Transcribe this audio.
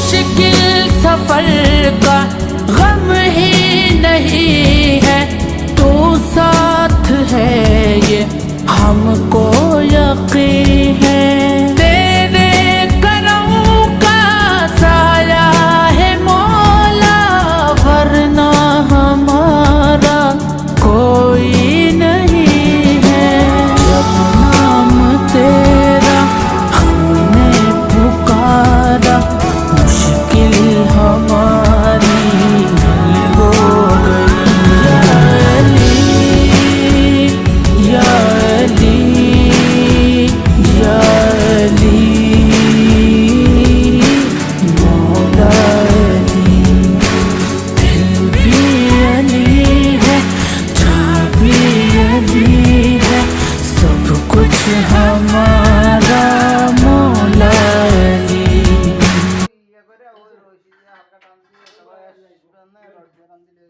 मुश्किल सफर का गम ही नहीं है, तू साथ है ये हमको यकीन है। तेरे करम का साया है मौला, वरना हमारा कोई नहीं है। जब नाम तेरा हमने पुकारा, मुश्किल हमारी हल हो गई। या अली, या अली, मौला अली। दिल भी अली है, जान भी अली है, सब कुछ हमारा मौला अली। হালকা টান দিয়ে সবাই আসবে, টান দিয়ে